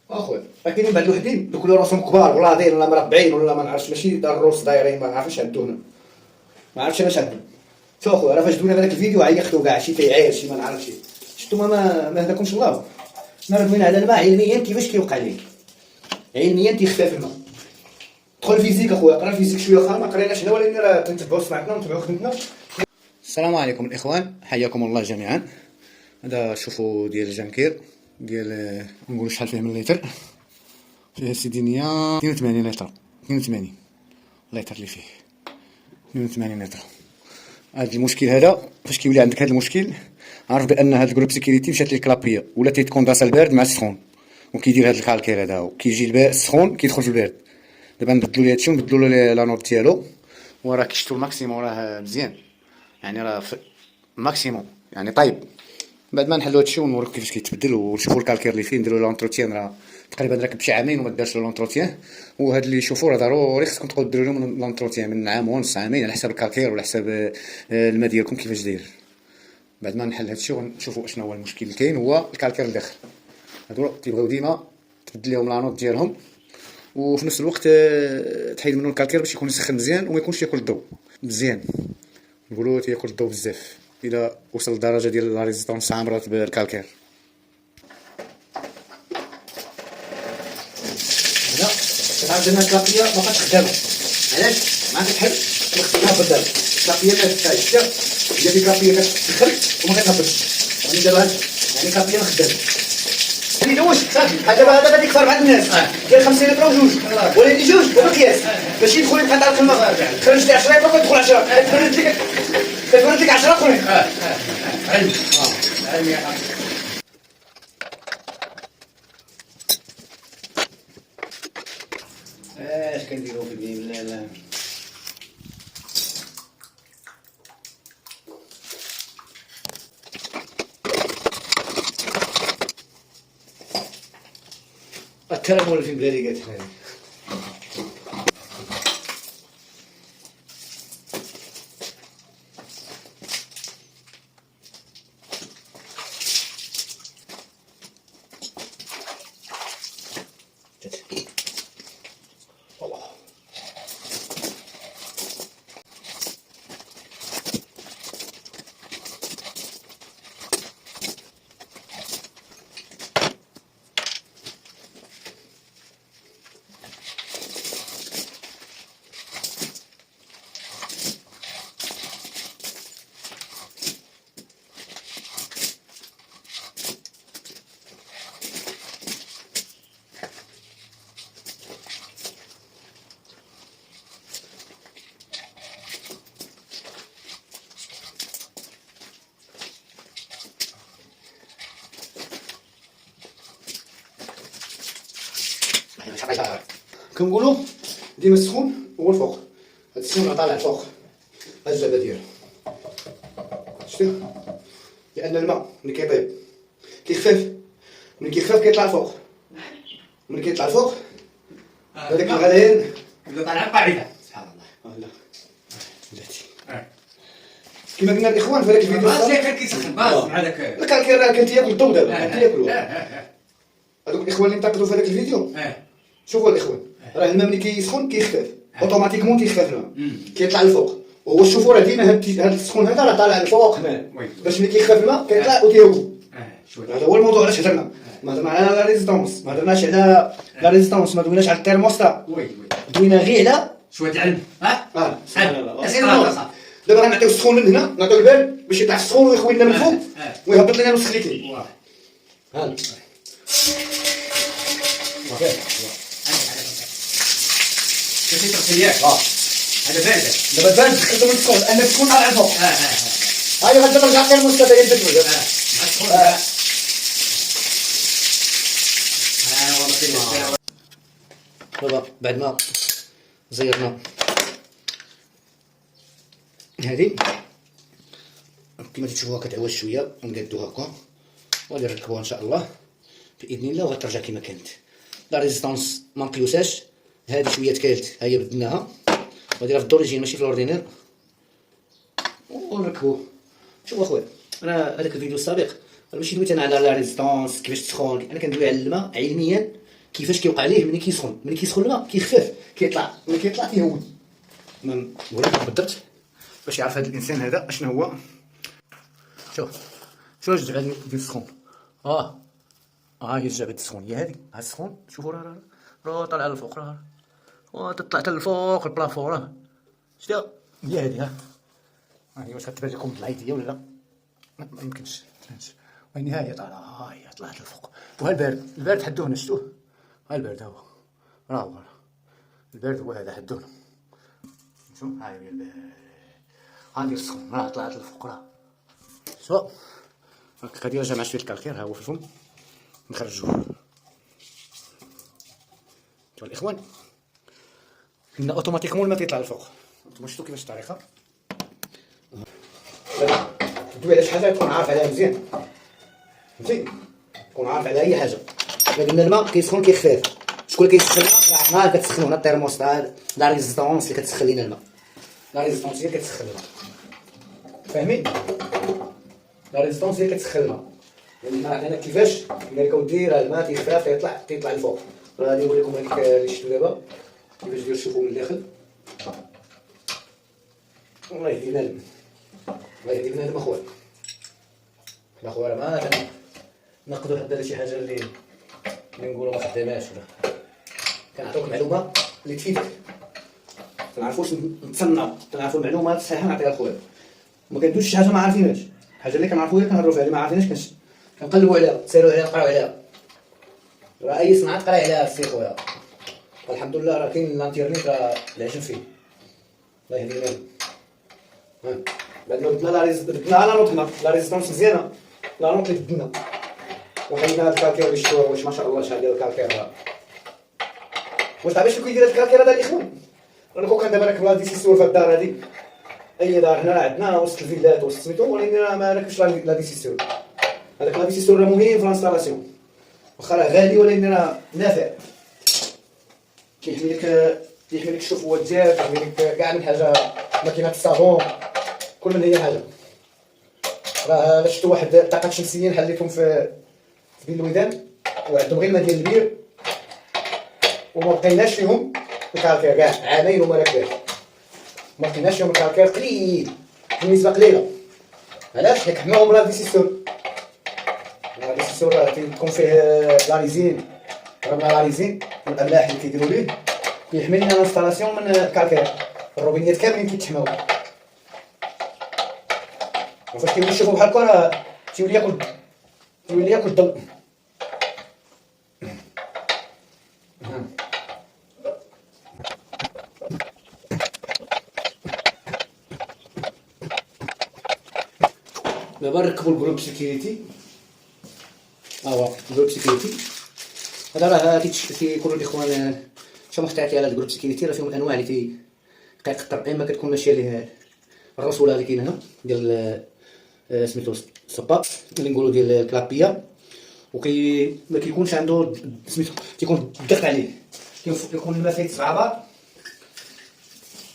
اخويا كاينين من بعد الوحدين دوك اللي راسهم كبار ولادين ولا مربعين ولا ما نعرفش، ماشي دار الروس دايرين ما عرفتش عندو هنا، ما عرفتش انا عندو. شوف اخويا راه فاش دوينا هذاك الفيديو عيقتو كاع شي كيعاير شي ما نعرفش، شفتو ما هداكمش الله. حنا دوينا على الماء علميا كيفاش كيوقع ليك، علميا تيخفى في الماء. دخل فيزيك اخويا، قرا فيزيك شويه واخا ما قريناش هنا، ولكن راه كنتبعوا سمعتنا ونتبعوا خدمتنا. السلام عليكم الاخوان، حياكم الله جميعا. هذا شوفوا ديال الجنكير ديال نقولوا شحال فيه من لتر، فيه سيدي 82 لتر، 82 لتر اللي فيه 82 لتر. هذا المشكل هذا فاش كيولي عندك هذا المشكل، عارف بان هذا الجروب سيكيوريتي مشات ليه كلابيه ولا تيتكونداسا البارد مع السخون، وكيدير هذا الكالكير هذا وكيجي السخون كيدخل في البارد. دابا نبدلو ليه هادشي ونبدلو له لا نوت ديالو، وراه كيشتو الماكسيموم راه مزيان، يعني راه الماكسيموم يعني طيب. بعد ما نحلو هادشي ونوريكم كيفاش كيتبدل ونشوفوا الكالكير اللي فيه، نديرو لونتروتيان. راه تقريبا راكب شي عامين وما دارش لونتروتيان، وهاد اللي يشوفوا راه ضروري خصكم تبقاو ديروا لهم لونتروتيان من عام ونص عامين على حساب الكالكير وعلى حساب الماء ديالكم كيفاش داير. بعد ما نحل هادشي ونشوفوا شنو هو المشكل اللي كاين، هو الكالكير الداخل. هادو تيبغيو ديما تبدل لهم لانوت ديالهم، وفي نفس الوقت تحيد منه الكالكير باش يكون يسخن مزيان وما يكونش ياكل الضوء مزيان. نقولوا تياكل الضوء بزاف الى وصل للدرجه ديال لا ريزيستانس عامره بالكالكير. هنا عندنا الكابيه ما بقاتش خدامه، علاش؟ مع كتحل خصنا بدل الكابيه ما تفتحش، هي ديك الكابيه كتدخل وما كتهبطش، يعني دابا يعني الكابيه ما خدامه. دوش صافي هذا غادي يكثر مع الناس ديال 50 لتر وجوج، ولكن جوج بالقياس ماشي يدخل يبقى طالق الماء، خرج لي 10 لتر ويدخل 10، كتفرد لك 10 اخرين. علم علم يا حاج. اش كنديرو في الدين؟ لا لا الكلام ولا في بلادي قالت هذه. الله كنقولوا ديما السخون هو الفوق، هاد السخون طالع الفوق، هاد الجبه ديالو شتي، لان الماء ملي كيطيب كيخفف، ملي كيخفف كيطلع الفوق، ملي كيطلع الفوق هذاك الغليان بدا طالع قاعده. سبحان الله. لا بلاتي كيما قلنا الاخوان في هذاك الفيديو باز كان كيسخن باز مع داك الكالكير راه كان تياكل الضو دابا كان تياكلو. هذوك الاخوان اللي انتقدوا في هذاك الفيديو شوفوا الاخوان، راه الماء ملي كيسخن كيخفف اوتوماتيكمون كيخفف الماء كيطلع للفوق، وهو شوفوا راه ديما هاد السخون هذا راه طالع للفوق هنا باش ملي كيخفف الماء كيطلع وكيهبط. هذا هو الموضوع علاش هدرنا، ما هضرنا على لا ريزيستونس، ما هضرناش على لا ريزيستونس، ما دويناش على التيرموستا، دوينا غير على شويه علم. دابا غنعطيو السخون من هنا، نعطيو البال باش يطلع السخون ويخوي لنا من فوق ويهبط لنا الوسخ اللي كاين. ها كيفاش تغسل هذا بارد. دابا البال دخلتو من السخون لان السخون طالع الفوق. هاي غادي ترجع غير المستوى ديال الدجاج. دابا بعد ما زيرنا هادي كما تشوفوها كتعوج شويه ونقادو هكا وغادي نركبوها ان شاء الله باذن الله وغترجع كما كانت. لا ريزيستانس ما نقيوساش، هادي شويه تكالت ها هي بدلناها وغادي في الدوريجين ماشي في الاوردينير ونركبوه. شوفوا اخويا راه هذاك الفيديو السابق راه ماشي دويت انا على لا ريزيستانس كيفاش تسخن، انا كندوي على الماء علميا كيفاش كيوقع ليه ملي كيسخن الماء كيخفف كيطلع ملي كيطلع كيهود. نوريكم بالضبط باش يعرف هذا الانسان هذا اشنو هو. شوف الجعبه ديال السخون. ها هي الجعبه السخون، هي هذه ها السخون. شوفوا راه طالع للفوق، راه تطلع حتى للفوق البلافون. راه شتيها هي هذه. ها هي واش غتبان لكم بالعيديه ولا لا؟ ما يمكنش. والنهايه طالعه هي طلعت للفوق. وها البارد حدوه هنا، شفتوه؟ ها البارد ها هو البارد هو هذا حدوه. شوف ها هي البارد، ها ندير السخون راه طلعت للفوق. راه شوف هاك غادي نرجع مع شويه الكالكير ها هو في الفم نخرجوه. شوف الاخوان قلنا اوتوماتيكمون الماء تيطلع للفوق. نتوما شفتوا كيفاش الطريقه. تدوي على شي حاجه تكون عارف عليها مزيان، فهمتي؟ تكون عارف على اي حاجه. قلنا الماء كيسخن كيخفف. شكون اللي كيسخن الماء؟ كتسخنو هنا التيرموستات لا ريزيستونس اللي كتسخن لينا الماء. لا ريزيستونس هي كتسخن الماء، فاهمين؟ لا ريزيستونس هي كتسخن الماء. يعني عرفنا كيفاش قلنا لكم دير الماء تيخفف تيطلع لفوق. راه غادي نوريكم هذيك اللي شفتو دابا كيفاش دير. شوفوا من الداخل. الله يهدي بنادم، الله يهدي بنادم اخويا. حنا خويا ما نقدروا حتى شي حاجه اللي نقولوا ما خداماش ولا كنعطيوك معلومه اللي تفيدك. كنعرفوش نتصنعوا، كنعرفوا المعلومات الصحيحه نعطيها لخويا. ما كندوش شي حاجه ما عارفينهاش. الحاجه اللي كنعرفوها كنهضروا فيها، اللي ما عارفينهاش كنقلبوا عليها، سيروا عليها نقراو عليها. راه اي صنعه تقرا عليها السي خويا. الحمد لله راه كاين الانترنيت راه العجب فيه. الله يهدي بنادم. بعد ما بدنا لا نوت هنا لا ريزيستونس مزيانه، لا نوت اللي بدنا وحيدنا هاد الكالكير اللي شفتوه. واش ما شاء الله شحال ديال الكالكير. واش تعرف شنو كيدير هاد الكالكير هذا الاخوان؟ انا كون كان دابا راكب لا ديسيسور في الدار هادي، اي دار هنا عندنا وسط الفيلات وسط سميتو، ولكن راه ما راكبش لا ديسيسور. هذاك لا ديسيسور راه مهم في الانستالاسيون، واخا راه غالي ولكن راه نافع. كيحمي لك الشفوه ديالك، كيحمي لك كاع من حاجه. ماكينه الصابون كل من هي حاجه. راه شفتوا واحد الطاقات شمسيين حليتهم في بين الودان وعندهم غير الماء ديال البير وما بقيناش فيهم الكالكير كاع عامين وما راكباش. ما بقيناش فيهم الكالكير، قليل بالنسبه قليله. علاش؟ حيت حماهم لا ديسيسور. لا ديسيسور راه تيكون فيه لاريزين، راه لاريزين من الاملاح اللي كيديروا ليه كيحمي لنا الانستالاسيون من الكالكير. الروبينيات كاملين كيتحماو. وفاش كيولي يشوفو بحال هكا راه تيولي ياكل الضوء. دابا نركبو الجروب سيكيوريتي. هو الجروب سيكيوريتي هذا راه كيكونوا الاخوان شي محتويات على الجروب سيكيوريتي. راه فيهم الانواع اللي كيقطر، اما كتكون ماشيه ليه الرسوله اللي كاين هنا ديال سميتو الصبا اللي نقولوا ديال الكلابيه، ما كيكونش عنده سميتو تيكون الضغط عليه، كيكون الماء فيه 7 بار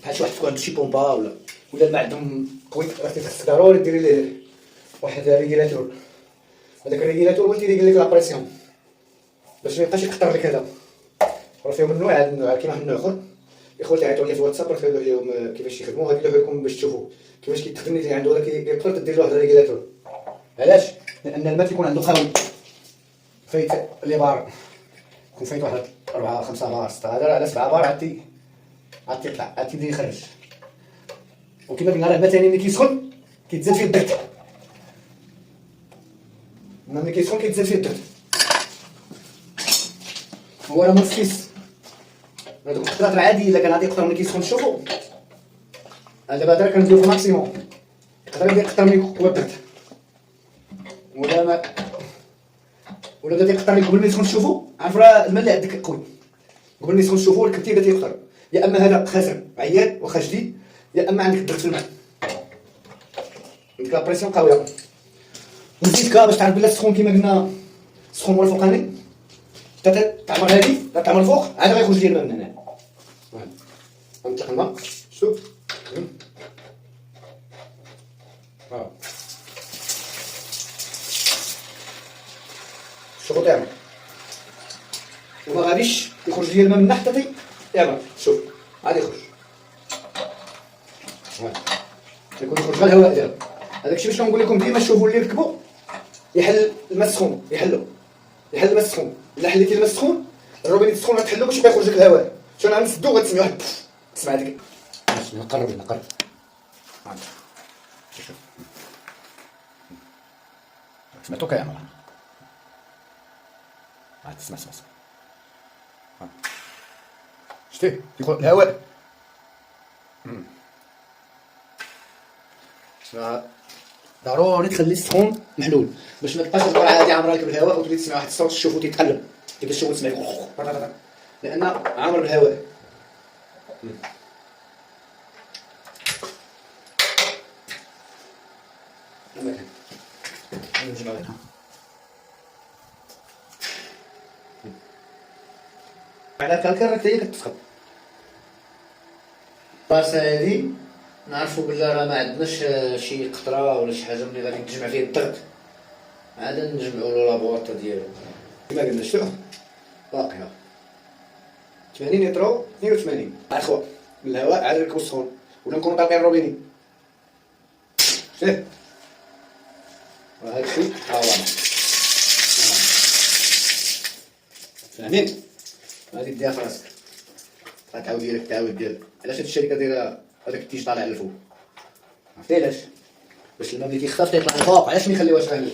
بحال شي واحد تكون عنده شي بومبا ولا الماء عندهم قوي. راه خصك ضروري ديري ليه واحد ريغيلاتور. هذاك الريغيلاتور هو اللي تيريغلي لك لابريسيون باش ما يبقاش يقطر لك. هذا راه فيهم النوع، هذا النوع كاين واحد النوع اخر. الاخوان تعيطوا لي في الواتساب راه كيقولوا لهم كيفاش يخدموا. غادي نديرو لكم باش تشوفوا كيفاش كيتخدم. اللي عنده هذا كيقدر تدير له واحد الريغيلاتور. علاش؟ لان الماء كيكون عنده قوي فايت لي بار، يكون فايت واحد 4 5 بار 6. هذا على 7 بار عاد تيطلع عاد تيبدا يخرج. وكما قلنا راه الماء ثاني ملي كيسخن كيتزاد فيه الضغط. ملي كيسخن كيتزاد فيه الضغط. هو راه مفكيس. هادوك القطرات العاديه الا كان غادي يقطر ملي كيسخن شوفوا. دابا هذا كنديرو في الماكسيموم. يقدر يقطر ملي يكون الضغط ولا غادي يقطر لك قبل ما يسخن. شوفوا عارف راه الماء اللي عندك قوي قبل ما يسخن. شوفوا الكبتي بدا تيقطر. يا اما هذا خاسر عيان واخا جديد، يا اما عندك الضغط في الماء، عندك لابريسيون قويه. نزيدك باش تعرف بلا سخون كيما قلنا سخون هو الفوقاني. تعمر هادي تعمر الفوق عاد غيخرج لي الماء من هنا. غنطلق الماء. شوف شوفوا تاعنا وما غاديش يخرج لي الماء من ناحيتي. يلا شوف غادي يخرج، يكون يخرج غير الهواء ديالو. هذاك الشيء باش كنقول لكم ديما شوفوا اللي ركبوا يحل الماء السخون، يحل الماء السخون. الا حليتي الماء السخون الروبينيت السخون غتحلو باش يبقى يخرج لك الهواء. شنو غنسدو غتسمع واحد تسمع هذيك. نقرب شوف سمعتو كيعمر. تسمع شتي يكون الهواء. ضروري تخلي السخون محلول باش ما تبقاش تدور عادي عامره لك بالهواء وتولي تسمع واحد الصوت تشوفو تيتقلب ديك الشغل تسمع لان عامر بالهواء. على كالكر حتى هي كتسخن. البلاصه هادي نعرفو بلا راه ما عندناش شي قطره ولا شي حاجه ملي غادي تجمع فيه الضغط عاد نجمعو له لابواط ديالو كما قلنا. شتو باقيه 80 لتر 82 اخوا من الهواء عاد نركبو السخون ولا نكونو طالقين الروبيني. شتيه راه هادشي ها هو فاهمين. غادي ديها في راسك غتعاود ديالك تعاود ديالك. علاش هاد الشركه دايره هذاك التيج طالع للفوق؟ عرفتي علاش؟ باش الماء ملي تيخفف تيطلع للفوق. علاش ما يخليوهاش غير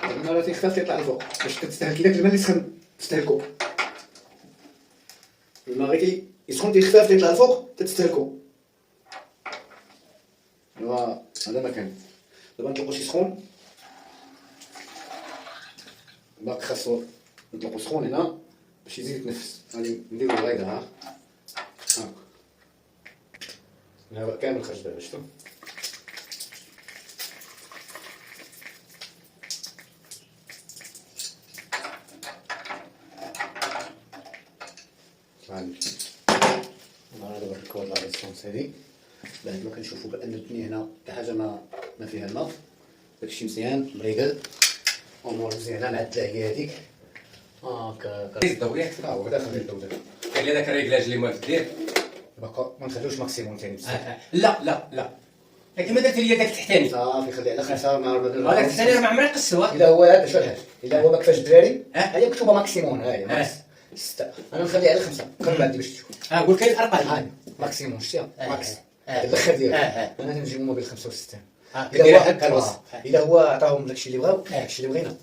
الماء راه تيخفف تيطلع للفوق باش كتستهلكي داك الماء اللي سخن تستهلكو. الماء غير يسخن تيخفف تيطلع للفوق تتستهلكو. ايوا هذا ما كان. دابا نطلقو شي سخون باقي خاصو نطلقو سخون هنا باش يزيد يتنفس. غادي نديرو الغيضه ها الهواء كامل خرج دابا. شفتو دابا نركبو هاد لاسونس هادي بعد ما كنشوفو بان الدنيا هنا حتى حاجه ما فيها الماء. داكشي مزيان مريقل امور مزيانه معدله هي هاديك هاكا. الدوريات هو داخل الدوله قال لي هذاك الريكلاج اللي ما دير باقا ما نخليوش ماكسيموم ثاني بزاف. لا لكن ما درت لي داك التحتاني صافي خلي على 5 مع 4 هذاك التحتاني راه ما عمري قصوا. الا هو هذا شو الحاج الا هو ما كفاش الدراري هي مكتوبه ماكسيموم. ها هي ماكس 6 انا نخليها على 5 كون بعد باش تشوف. قول كاين الارقام هاي ماكسيموم شتيها ماكس الاخر ديالها انا نجيبو ما بين 5 و 6. الا هو عطاهم داكشي اللي بغاو داكشي اللي بغينا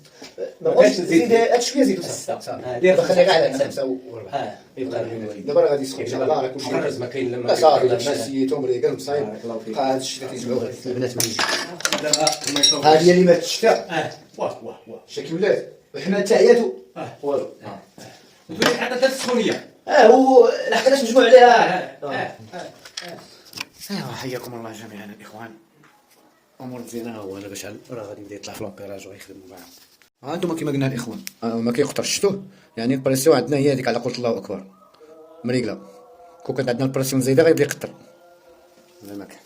ما بغاش تزيد هاد شويه زيدو صافي دابا خليها كاع على 5 و 4 يبقى دابا راه غادي يسخن ان شاء الله راه كلشي مرز ما كاين لما صافي داكشي سيتو مريقل مصايب بقى هاد الشيء اللي كيجمعوا البنات ما يجي. هذه هي اللي مات الشتاء واه شكي ولات وحنا حتى عياتو والو تولي حتى درت السخونيه هو لحقناش نجمعوا عليها. ايوا حياكم الله جميعا الاخوان. امور مزيانه هو انا باش راه غادي يبدا يطلع في لابيراج ويخدموا معاهم. ها انتم كما قلنا الاخوان ما كيخطرش. شفتوه يعني البريسيون عندنا هي هذيك على قولة الله اكبر مريقله. كون كانت عندنا البريسيون زايده غيبدا يقطر. ما كان